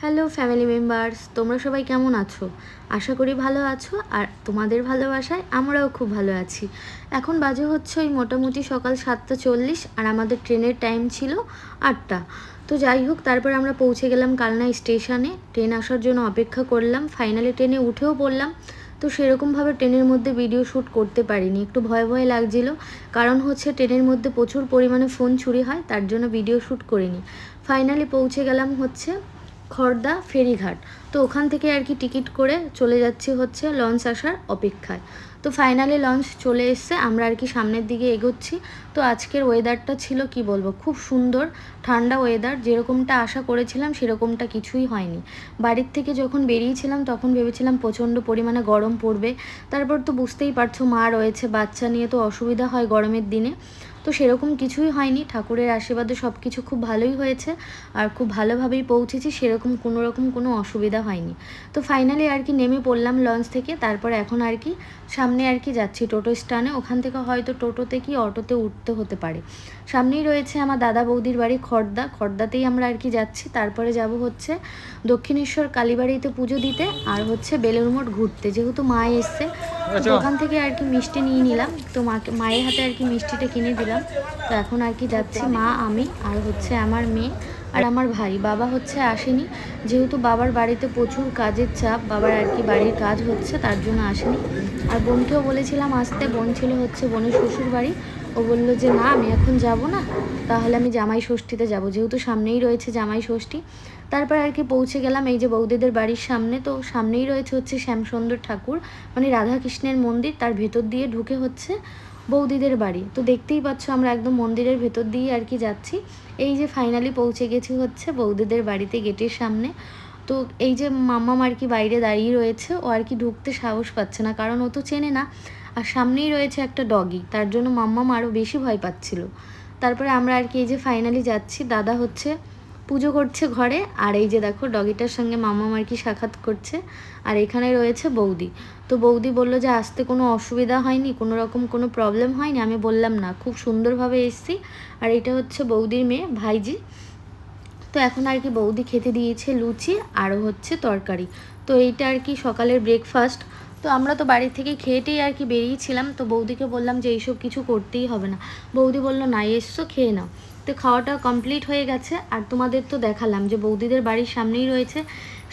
Hello family members, তোমরা সবাই কেমন আছো? আশা করি ভালো আছো। আর তোমাদের ভালোবাসায় আমরাও খুব ভালো আছি। এখন বাজে হচ্ছে ওই মোটামুটি সকাল 7:40 আর আমাদের ট্রেনের টাইম ছিল 8টা। তো যাই হোক, তারপর আমরা পৌঁছে গেলাম কালনা স্টেশনে। ট্রেন আসার জন্য অপেক্ষা করলাম, ফাইনালি ট্রেনে উঠেও পড়লাম। তো সেরকমভাবে ট্রেনের মধ্যে ভিডিও শ্যুট করতে পারিনি, একটু ভয় ভয় লাগছিল। কারণ হচ্ছে ট্রেনের মধ্যে প্রচুর পরিমাণে ফোন চুরি হয়, তার জন্য ভিডিও শ্যুট করিনি। ফাইনালি পৌঁছে গেলাম হচ্ছে খড়দা ফেরিঘাট। তো ওখান থেকে আর কি টিকিট করে চলে যাচ্ছি হচ্ছে লঞ্চ আসার অপেক্ষায়। তো ফাইনালি লঞ্চ চলে এসছে, আমরা আর কি সামনের দিকে এগোচ্ছি। তো আজকের ওয়েদারটা ছিল কি বলবো, খুব সুন্দর ঠান্ডা ওয়েদার। যেরকমটা আশা করেছিলাম সেরকমটা কিছুই হয়নি। বাড়ির থেকে যখন বেরিয়েছিলাম তখন ভেবেছিলাম প্রচণ্ড পরিমাণে গরম পড়বে। তারপর তো বুঝতেই পারছো, মা রয়েছে, বাচ্চা নিয়ে তো অসুবিধা হয় গরমের দিনে। তো সেরকম কিছুই হয়নি, ঠাকুরের আশীর্বাদে সব কিছু খুব ভালোই হয়েছে। আর খুব ভালোভাবেই পৌঁছেছি, সেরকম কোনো অসুবিধা হয়নি। তো ফাইনালি আর কি নেমে পড়লাম লঞ্চ থেকে। তারপর এখন আর কি সামনে আর কি যাচ্ছি টোটো স্ট্যান্ডে। ওখান থেকে হয়তো টোটোতে কি অটোতে উঠতে হতে পারে। সামনেই রয়েছে আমার দাদা বৌদির বাড়ি খড়দাতেই আমরা আর কি যাচ্ছি। তারপরে যাব হচ্ছে দক্ষিণেশ্বর কালীবাড়িতে পুজো দিতে, আর হচ্ছে বেলুড় মঠ ঘুরতে, যেহেতু মা এসছে। তো ওখান থেকে আর কি মিষ্টি নিয়ে নিলাম। তো মায়ের হাতে আর কি মিষ্টিটা কিনে দিলাম। তো এখন আর কি যাচ্ছি মা, আমি আর হচ্ছে আমার মেয়ে আর আমার ভাই। বাবা হচ্ছে আসেনি, যেহেতু বাবার বাড়িতে প্রচুর কাজের চাপ, বাবার আর কি বাড়ির কাজ হচ্ছে, তার জন্য আসেনি। আর বোনকেও বলেছিলাম আসতে, বোন ছিল হচ্ছে বোনের শ্বশুর বাড়ি। ও বললো যে না, আমি এখন যাব না, তাহলে আমি জামাই ষষ্ঠীতে যাব, যেহেতু সামনেই রয়েছে জামাই ষষ্ঠী। তারপর আর কি পৌঁছে গেলাম এই যে বৌদিদের বাড়ির সামনে। তো সামনেই রয়েছে হচ্ছে শ্যামসুন্দর ঠাকুর, মানে রাধাকৃষ্ণের মন্দির। তার ভেতর দিয়ে ঢুকে হচ্ছে বৌদিদের বাড়ি। তো দেখতেই পাচ্ছ আমরা একদম মন্দিরের ভেতর দিয়ে আর কি যাচ্ছি। এই যে ফাইনালি পৌঁছে গেছি হচ্ছে বৌদিদের বাড়িতে, গেটের সামনে। তো এই যে মাম্মাম আর কি বাইরে দাঁড়িয়ে রয়েছে, ও আর কি ঢুকতে সাহস পাচ্ছে না, কারণ ও তো চেনে না। আর সামনেই রয়েছে একটা ডগি, তার জন্য মাম্মাম আরও বেশি ভয় পাচ্ছিল। তারপরে আমরা আর কি এই যে ফাইনালি যাচ্ছি। দাদা হচ্ছে পুজো করছে ঘরে, আর এই যে দেখো ডগিটার সঙ্গে মাম্মাম আর কি সাক্ষাৎ করছে। আর এখানে রয়েছে বৌদি। তো বৌদি বলল যে আসতে কোনো অসুবিধা হয়নি, কোনো রকম কোনো প্রবলেম হয়নি। আমি বললাম না, খুব সুন্দরভাবে এসছি। আর এটা হচ্ছে বৌদির মেয়ে ভাইজি। তো এখন আর কি বৌদি খেতে দিয়েছে লুচি আরও হচ্ছে তরকারি। তো এইটা আর কি সকালের ব্রেকফাস্ট। তো আমরা তো বাড়ি থেকে খেয়েটেই আর কি বেরিয়েছিলাম। তো বৌদিকে বললাম যে এইসব কিছু করতেই হবে না। বৌদি বলল না, এসছো খেয়ে নাও। তো খাওয়াটা কমপ্লিট হয়ে গেছে। আর তোমাদের তো দেখালাম যে বৌদিদের বাড়ির সামনেই রয়েছে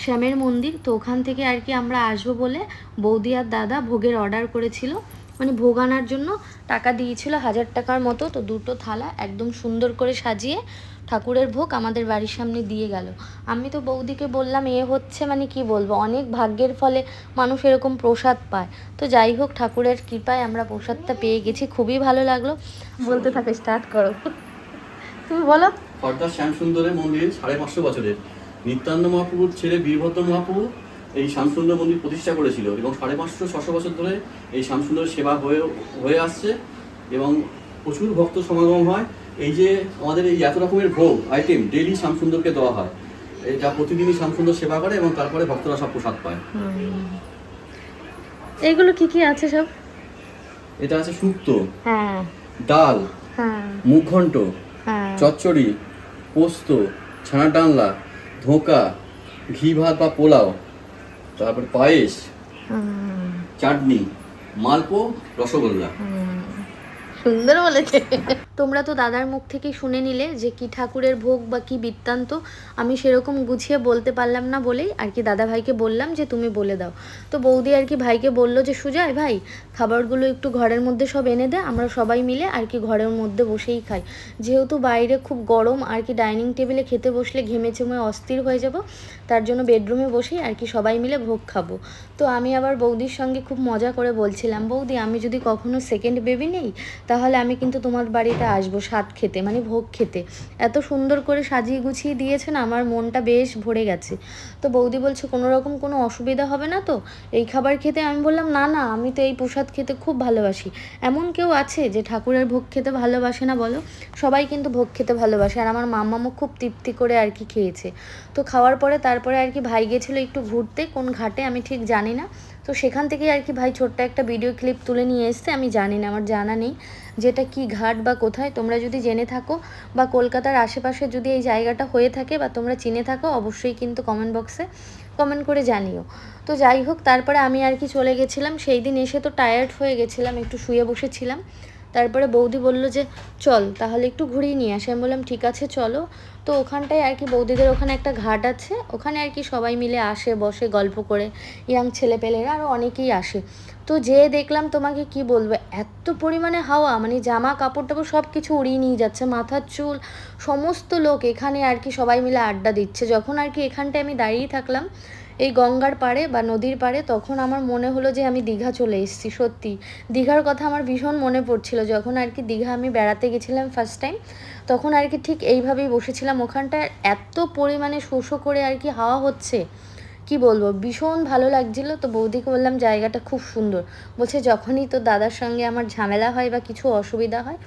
শ্যামের মন্দির। তো ওখান থেকে আর কি আমরা আসবো বলে বৌদি আর দাদা ভোগের অর্ডার করেছিল, মানে ভোগ আনার জন্য টাকা দিয়েছিল 1000 টাকার মতো। তো দুটো থালা একদম সুন্দর করে সাজিয়ে ঠাকুরের ভোগ আমাদের বাড়ির সামনে দিয়ে গেল। আমি তো বৌদিকে বললাম এ হচ্ছে মানে কি বলবো, অনেক ভাগ্যের ফলে মানুষ এরকম প্রসাদ পায়। তো যাই হোক, ঠাকুরের কৃপায় আমরা প্রসাদটা পেয়ে গেছি, খুবই ভালো লাগলো। বলতে থাকে, স্টার্ট করো, তুমি বলো। খড়দার শ্যামসুন্দরের মন্দির 550 বছরের। নিত্যানন্দ মহাপ্রভুর ছেলে বীরভদ্র মহাপ্রভু এই শ্যামসুন্দর মন্দির প্রতিষ্ঠা করেছিল এবং 550-600 বছর ধরে এই শ্যামসুন্দরের সেবা হয়ে আসছে এবং প্রচুর ভক্ত সমাগম হয়। এই যে আমাদের এই এত রকমের ভোগ আইটেম ডেইলি শ্যামসুন্দরকে দেওয়া হয়, এটা প্রতিদিনই শ্যামসুন্দর সেবা করে এবং তারপরে ভক্তরা সব প্রসাদ পায়। এইগুলো কি কি আছে সব? এটা আছে শুক্তো, হ্যাঁ, ডাল, হ্যাঁ, মুখঘণ্ট, হ্যাঁ, চচ্চড়ি, পোস্ত, ছানা ডালনা, ধোঁকা, ঘি ভাত বা পোলাও, তারপর পায়েস, চাটনি, মালপো, রসগোল্লা। সুন্দর বলেছে। তোমরা তো দাদার মুখ থেকে শুনে নিলে যে কি ঠাকুরের ভোগ বা কি বৃত্তান্ত। আমি সেরকম গুছিয়ে বলতে পারলাম না বলেই আর কি দাদা ভাইকে বললাম যে তুমি বলে দাও। তো বৌদি আর কি ভাইকে বললো যে সুজয় ভাই, খাবারগুলো একটু ঘরের মধ্যে সব এনে দে, আমরা সবাই মিলে আর কি ঘরের মধ্যে বসেই খাই। যেহেতু বাইরে খুব গরম, আর কি ডাইনিং টেবিলে খেতে বসলে ঘেমে চেমে অস্থির হয়ে যাব, তার জন্য বেডরুমে বসেই আর কি সবাই মিলে ভোগ খাবো। তো আমি আবার বৌদির সঙ্গে খুব মজা করে বলছিলাম, বৌদি আমি যদি কখনো সেকেন্ড বেবি নেই, তাহলে আমি কিন্তু তোমার বাড়িতে আসবো স্বাদ খেতে, মানে ভোগ খেতে। এত সুন্দর করে সাজিয়ে গুছিয়ে দিয়েছে না, আমার মনটা বেশ ভরে গেছে। তো বৌদি বলছে কোনো রকম কোনো অসুবিধা হবে না তো এই খাবার খেতে? আমি বললাম না না, আমি তো এই প্রসাদ খেতে খুব ভালোবাসি। এমন কেউ আছে যে ঠাকুরের ভোগ খেতে ভালোবাসে না বলো? সবাই কিন্তু ভোগ খেতে ভালোবাসে। আর আমার মাম্মামও খুব তৃপ্তি করে আর কি খেয়েছে। তো খাওয়ার পরে তারপরে আর কি ভাই গেছিলো একটু ঘুরতে, কোন ঘাটে আমি ঠিক জানি না। তো সেখান থেকেই আর কি ভাই ছোট্ট একটা ভিডিও ক্লিপ তুলে নিয়ে এসছে। আমি জানি না, আমার জানা নেই যেটা কি ঘাট বা কোথায়। তোমরা যদি জেনে থাকো বা কলকাতার আশেপাশে যদি এই জায়গাটা হয়ে থাকে বা তোমরা চিনে থাকো, অবশ্যই কিন্তু কমেন্ট বক্সে কমেন্ট করে জানিও। তো যাই হোক, তারপরে আমি আর কি চলে গেছিলাম। সেই দিন এসে তো টায়ার্ড হয়ে গেছিলাম, একটু শুয়ে বসেছিলাম। তারপরে বৌদি বলল যে চল তাহলে একটু ঘুরিয়ে নিয়ে আসি। আমি বললাম ঠিক আছে চলো। তো ওখানটায় আর কি বৌদিদের ওখানে একটা ঘাট আছে, ওখানে আর কি সবাই মিলে আসে, বসে গল্প করে, ইয়াং ছেলেপেলেরা আরও অনেকেই আসে। তো যেয়ে দেখলাম, তোমাকে কি বলবো, এত পরিমাণে হাওয়া, মানে জামা কাপড় টাপড় সব কিছু উড়িয়ে নিয়ে যাচ্ছে, মাথার চুল, সমস্ত লোক এখানে আর কি সবাই মিলে আড্ডা দিচ্ছে। যখন আর কি এখানটায় আমি দাঁড়িয়ে থাকলাম এই গঙ্গার পাড়ে বা নদীর পাড়ে, তখন আমার মনে হলো যে আমি দীঘা চলে এসেছি। সত্যি দীঘার কথা আমার ভীষণ মনে পড়ছিল। যখন আর কি দীঘা আমি বেড়াতে গেছিলাম ফার্স্ট টাইম, তখন আর কি ঠিক এইভাবেই বসেছিলাম ওখানটায়, এত পরিমাণে শোষো করে আর কি হাওয়া হচ্ছে, কি বলবো, ভীষণ ভালো লাগছিল। তো বৌদিকে বললাম জায়গাটা খুব সুন্দর। বলছে যখনই তো দাদার সঙ্গে আমার ঝামেলা হয় বা কিছু অসুবিধা হয়,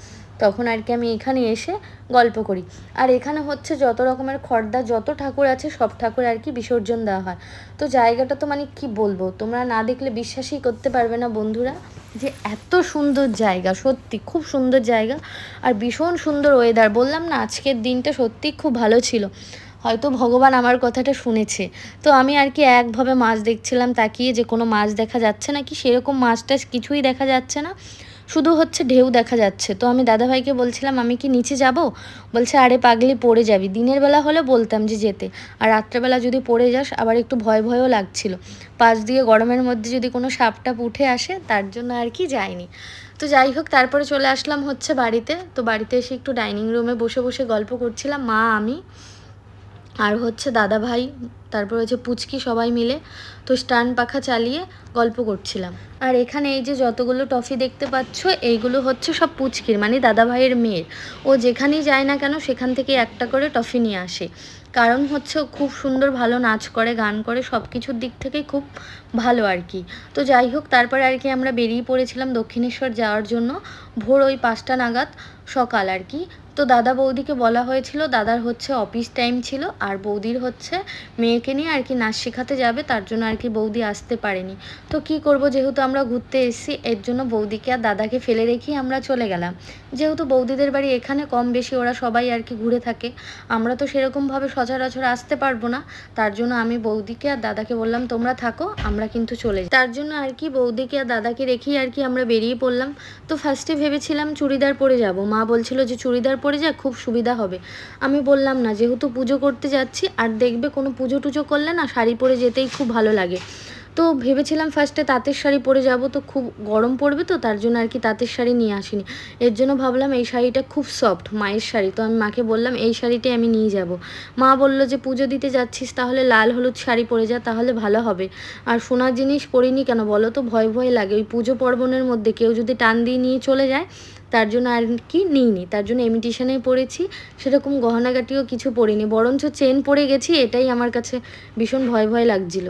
তখন আর কি আমি এখানে এসে গল্প করি। আর এখানে হচ্ছে যত রকমের খড়দা, যত ঠাকুর আছে সব ঠাকুর আর কি বিসর্জন দেওয়া হয়। তো জায়গাটা তো মানে কি বলবো, তোমরা না দেখলে বিশ্বাসই করতে পারবে না বন্ধুরা যে এত সুন্দর জায়গা, সত্যি খুব সুন্দর জায়গা। আর ভীষণ সুন্দর ওয়েদার। বললাম না, আজকের দিনটা সত্যি খুব ভালো ছিল। হয়তো ভগবান আমার কথাটা শুনেছে। তো আমি আর কি একভাবে মাছ দেখছিলাম তাকিয়ে, যে কোনো মাছ দেখা যাচ্ছে না কি, সেরকম মাছ টাছ কিছুই দেখা যাচ্ছে না, শুধু হচ্ছে ঢেউ দেখা যাচ্ছে। তো আমি দাদাভাইকে বলছিলাম আমি কি নিচে যাব? বলছে আরে পাগলি পড়ে যাবি। দিনের বেলা হলে বলতাম যে যেতে, আর রাত্রেবেলা যদি পড়ে যাস আবার একটু ভয় ভয়ও লাগছিল, পাশ দিয়ে গরমের মধ্যে যদি কোনো সাপ টাপ উঠে আসে, তার জন্য আর কি যাইনি। তো যাই হোক, তারপরে চলে আসলাম হচ্ছে বাড়িতে। তো বাড়িতে এসে একটু ডাইনিং রুমে বসে বসে গল্প করছিলাম, মা, আমি আর হচ্ছে দাদা ভাই, তারপর হচ্ছে পুচকি, সবাই মিলে তো স্ট্যান্ড পাখা চালিয়ে গল্প করছিলাম। আর এখানে এই যে যতগুলো টফি দেখতে পাচ্ছ, এইগুলো হচ্ছে সব পুচকির, মানে দাদা ভাইয়ের মেয়ের। ও যেখানেই যায় না কেন সেখান থেকে একটা করে টফি নিয়ে আসে। কারণ হচ্ছে ও খুব সুন্দর ভালো নাচ করে, গান করে, সব কিছুর দিক থেকেই খুব ভালো আর কি। তো যাই হোক, তারপরে আর কি আমরা বেরিয়ে পড়েছিলাম দক্ষিণেশ্বর যাওয়ার জন্য, ভোর ওই 5টা নাগাদ, সকাল আর কি। তো দাদা বৌদিকে বলা হয়েছিল, দাদার হচ্ছে অফিস টাইম ছিল, আর বৌদির হচ্ছে মেয়েকে নিয়ে আর কি নাচ শেখাতে যাবে, তার জন্য আর কি বৌদি আসতে পারেনি। তো কি করব, যেহেতু আমরা ঘুরতে এসেছি, এর জন্য বৌদিকে আর দাদাকে ফেলে রেখেই আমরা চলে গেলাম। যেহেতু বৌদিদের বাড়ি এখানে, কম বেশি ওরা সবাই আর কি ঘুরে থাকে, আমরা তো সেরকমভাবে সচরাচর আসতে পারবো না। তার জন্য আমি বৌদিকে আর দাদাকে বললাম তোমরা থাকো, আমরা কিন্তু চলে যাই। তার জন্য আর কি বৌদিকে আর দাদাকে রেখেই আর কি আমরা বেরিয়ে পড়লাম। তো ফার্স্টে ভেবেছিলাম চুড়িদার পরে যাব, মা বলছিল যে চুড়িদার পরে যা, খুব সুবিধা হবে। আমি বললাম না, যেহেতু পুজো করতে যাচ্ছি, আর দেখবে কোনো পুজো টুজো করলে না শাড়ি পরে যেতেই খুব ভালো লাগে। তো ভেবেছিলাম ফার্স্টে তাঁতের শাড়ি পরে যাব, তো খুব গরম পড়বে, তো তার জন্য আর কি তাঁতের শাড়ি নিয়ে আসিনি। এর জন্য ভাবলাম এই শাড়িটা খুব সফট, মায়ের শাড়ি, তো আমি মাকে বললাম এই শাড়িটাই আমি নিয়ে যাব। মা বলল যে পুজো দিতে যাচ্ছিস তাহলে লাল হলুদ শাড়ি পরে যা, তাহলে ভালো হবে। আর সোনার জিনিস পরিনি কেন বলো তো, ভয় ভয় লাগে, ওই পুজো পার্বণের মধ্যে কেউ যদি টান দিয়ে নিয়ে চলে যায়, তার জন্য আর কি নিইনি। তার জন্য ইমিটেশনেই পরেছি, সেরকম গহনাগাটিও কিছু পরিনি, বরঞ্চ চেন পরে গেছি, এটাই আমার কাছে ভীষণ ভয় ভয় লাগছিল।